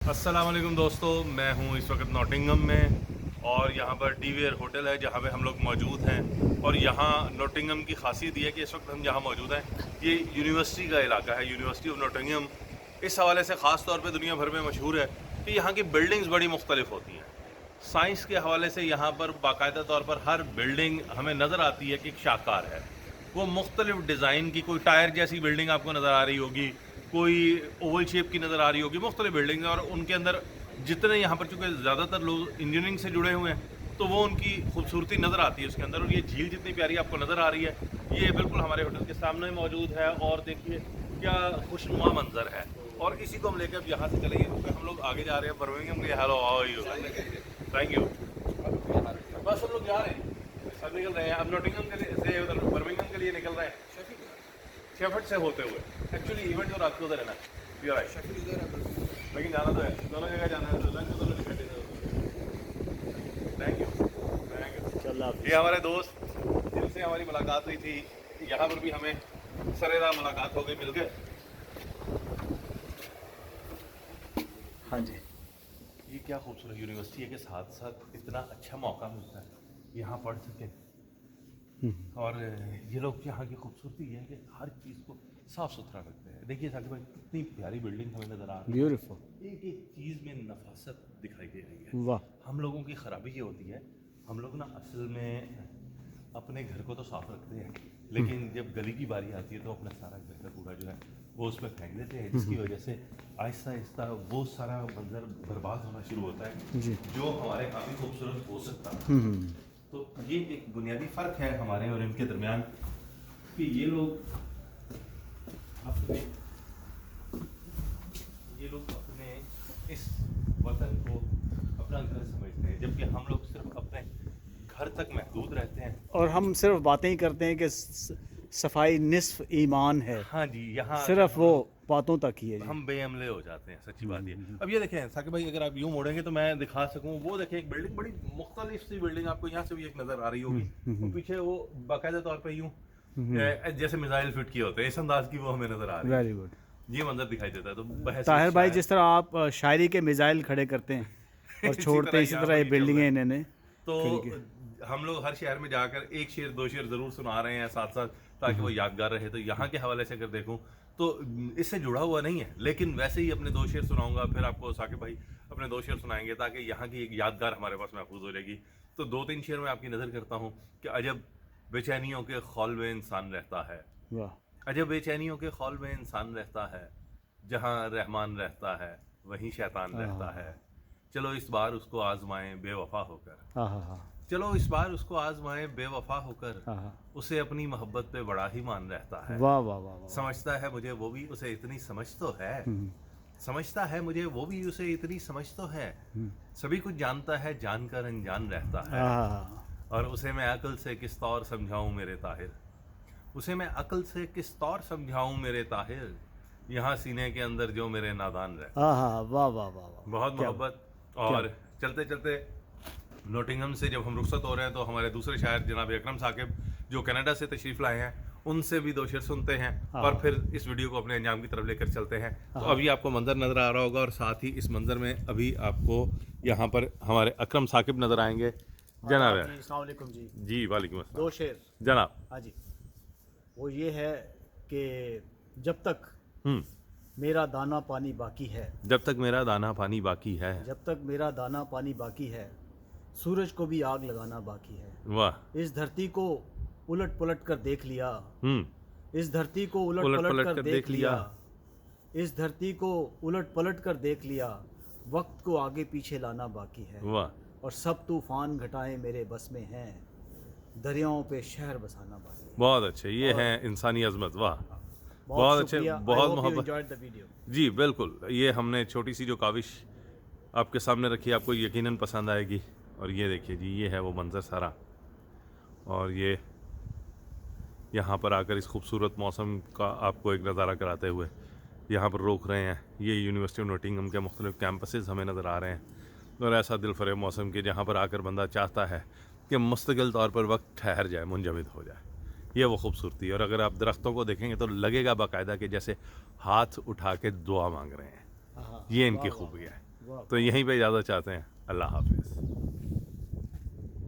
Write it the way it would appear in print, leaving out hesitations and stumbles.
अस्सलाम वालेकुम दोस्तों, मैं हूं इस वक्त नॉटिंघम में और यहाँ पर डीवीआर होटल है जहाँ पे हम लोग मौजूद हैं। और यहाँ नॉटिंघम की खासियत ये है कि इस वक्त हम जहाँ मौजूद हैं ये यूनिवर्सिटी का इलाका है, यूनिवर्सिटी ऑफ नॉटिंघम। इस हवाले से ख़ास तौर पे दुनिया भर में मशहूर है कि यहाँ की बिल्डिंग्स बड़ी मुख्तलिफ होती हैं। साइंस के हवाले से यहाँ पर बाकायदा तौर पर हर बिल्डिंग हमें नज़र आती है कि एक शाहकार है। वो मुख्तलिफ डिज़ाइन की, कोई टायर जैसी बिल्डिंग आपको नज़र आ रही होगी, कोई ओवल शेप की नज़र आ रही होगी, मुख्तलिफ बिल्डिंग। और उनके अंदर जितने यहाँ पर चूँकि ज़्यादातर लोग इंजीनियरिंग से जुड़े हुए हैं तो वो उनकी खूबसूरती नज़र आती है उसके अंदर। और ये झील जितनी प्यारी आपको नज़र आ रही है, ये बिल्कुल हमारे होटल के सामने मौजूद है। और देखिए क्या खुशनुमा मंजर है। और इसी को हम लेकर अब यहाँ से चलेंगे क्योंकि हम लोग आगे जा रहे हैं बर्मिंघम के। Hello, how are you? Thank you. बस हम लोग जा रहे हैं, सब निकल रहे हैं अब नॉटिंघम के लिए से उधर बर्मिंघम के लिए निकल रहे हैं, शेफर्ड से होते हुए। एक्चुअली इवेंट तो रात को उधर है ना, यू राइट, लेकिन जाना तो है, दोनों जगह जाना है, तो लंच दोनों ticket. Thank you, thank you. ये हमारे दोस्त जिनसे हमारी मुलाकात हुई थी, यहाँ पर भी हमें सरेराह मुलाकात हो गई, मिल गए। हाँ जी, ये क्या खूबसूरत यूनिवर्सिटी है कि साथ साथ इतना अच्छा मौका मिलता है यहाँ पढ़ सके। और ये लोग यहाँ की खूबसूरती है कि हर चीज़ को साफ़ सुथरा रखते हैं। देखिए साकिब भाई, कितनी प्यारी बिल्डिंग हमें नज़र आ रही है, ब्यूटीफुल। एक एक चीज़ में नफासत दिखाई दे रही है। वाह, हम लोगों की ख़राबी ये होती है, हम लोग ना असल में अपने घर को तो साफ़ रखते हैं, लेकिन जब गली की बारी आती है तो अपना सारा घर का कूड़ा जो है वो उस पर फेंक देते हैं, जिसकी वजह से आहिस्ता आहिस्ता वो सारा मंजर बर्बाद होना शुरू होता है जी। जो हमारे काफ़ी खूबसूरत हो सकता है। तो ये एक बुनियादी फ़र्क है हमारे और इनके दरमियान कि ये लोग अपने इस वतन को अपना घर समझते हैं, जबकि हम लोग सिर्फ अपने घर तक महदूद रहते हैं। और हम सिर्फ बातें ही करते हैं कि सफाई निस्फ ईमान है। हाँ जी, यहाँ सिर्फ वो बातों तक ही है जी। हम बेअमले हो जाते हैं, सच्ची बात ये। अब ये देखें साकिब भाई, अगर आप यूँ मोड़ेंगे तो मैं दिखा सकूँ, वो देखें एक बिल्डिंग, बड़ी मुख्तलिफ सी बिल्डिंग आपको यहाँ से भी एक नज़र आ रही होगी। और पीछे वो बाकायदा तौर पे यूँ जैसे मिसाइल फिट किए होते हैं, इस अंदाज की वो हमें नज़र आ रही है। Very good. ये मंजर दिखाई देता है। तो बहस ताहिर भाई, जिस तरह आप शायरी के मिसाइल खड़े करते हैं और छोड़ते हैं, इसी तरह ये बिल्डिंगें इन्होंने तो खड़ी की। हम लोग हर शहर में जाकर एक शेर दो शेर ज़रूर सुना रहे हैं साथ साथ, ताकि वो यादगार रहे। तो यहाँ के हवाले से अगर देखूँ तो इससे जुड़ा हुआ नहीं है, लेकिन वैसे ही अपने दो शेर सुनाऊंगा, फिर आपको साकिब भाई अपने दो शेर सुनाएंगे, ताकि यहाँ की एक यादगार हमारे पास महफूज हो जाएगी। तो दो तीन शेर में आपकी नज़र करता हूँ कि अजब बेचैनियों के खौल में इंसान रहता है, वाह, अजब बेचैनियों के खौल में इंसान रहता है, जहाँ रहमान रहता है वहीं शैतान रहता है। चलो इस बार उसको आजमाएं बेवफा होकर, हाँ हाँ हाँ चलो इस बार उसको आजमाएं बेवफा होकर, हाँ, उसे अपनी मोहब्बत पे बड़ा ही मान रहता है। वाह वाह वाह वाह। समझता है मुझे वो भी उसे इतनी समझ तो है, समझता है मुझे वो भी उसे इतनी समझ तो है, सभी कुछ जानता है जानकर अनजान रहता है। हाँ, और उसे मैं अक्ल से किस तौर समझाऊं मेरे ताहिर, उसे मैं अक्ल से किस तौर समझाऊं मेरे ताहिर, यहाँ सीने के अंदर जो मेरे नादान रहता। हाँ हाँ, वाह वाह वाह वाह। बहुत मोहब्बत। और चलते चलते नॉटिंघम से जब हम रुखसत हो रहे हैं तो हमारे दूसरे शायर जनाब अकरम साकिब जो कनाडा से तशरीफ़ लाए हैं, उनसे भी दो शेर सुनते हैं और फिर इस वीडियो को अपने अंजाम की तरफ लेकर चलते हैं। तो अभी आपको मंजर नज़र आ रहा होगा और साथ ही इस मंजर में अभी आपको यहाँ पर हमारे अकरम साकिब नज़र आएंगे। जनाब अस्सलाम वालेकुम जी। जी, वालेकुम अस्सलाम। दो शेर जनाब। हाँ जी, वो ये है कि जब तक हम्म, मेरा दाना पानी बाकी है, जब तक मेरा दाना पानी बाकी है, जब तक मेरा दाना पानी बाकी है, सूरज को भी आग लगाना बाकी है। वाह। इस धरती को उलट पलट कर देख लिया, इस धरती को उलट उलट पलट कर देख लिया, इस धरती को उलट पलट कर देख लिया, वक्त को आगे पीछे लाना बाकी है। वाह, और सब तूफान घटाएं मेरे बस में हैं, दरियाओं पे शहर बसाना बाकी है। बहुत अच्छे। ये है इंसानी अजमत। वाह, बहुत अच्छे, बहुत मोहब्बत। जी बिल्कुल, ये हमने छोटी सी जो काविश आपके सामने रखी, आपको यकीनन पसंद आएगी। और ये देखिए जी, ये है वो मंज़र सारा। और ये यहाँ पर आकर इस खूबसूरत मौसम का आपको एक नज़ारा कराते हुए यहाँ पर रोक रहे हैं। ये यूनिवर्सिटी ऑफ नॉटिंघम के मुख्तलिफ़ कैंपसेस हमें नज़र आ रहे हैं और ऐसा दिलफरेब मौसम के जहाँ पर आकर बंदा चाहता है कि मुस्तकिल तौर पर वक्त ठहर जाए, मुंजमद हो जाए। ये वो खूबसूरती है। और अगर आप दरख्तों को देखेंगे तो लगेगा बाकायदा कि जैसे हाथ उठा के दुआ मांग रहे हैं। ये इनकी खूबी है। तो यहीं पे इजाज़त चाहते हैं। अल्लाह हाफिज़।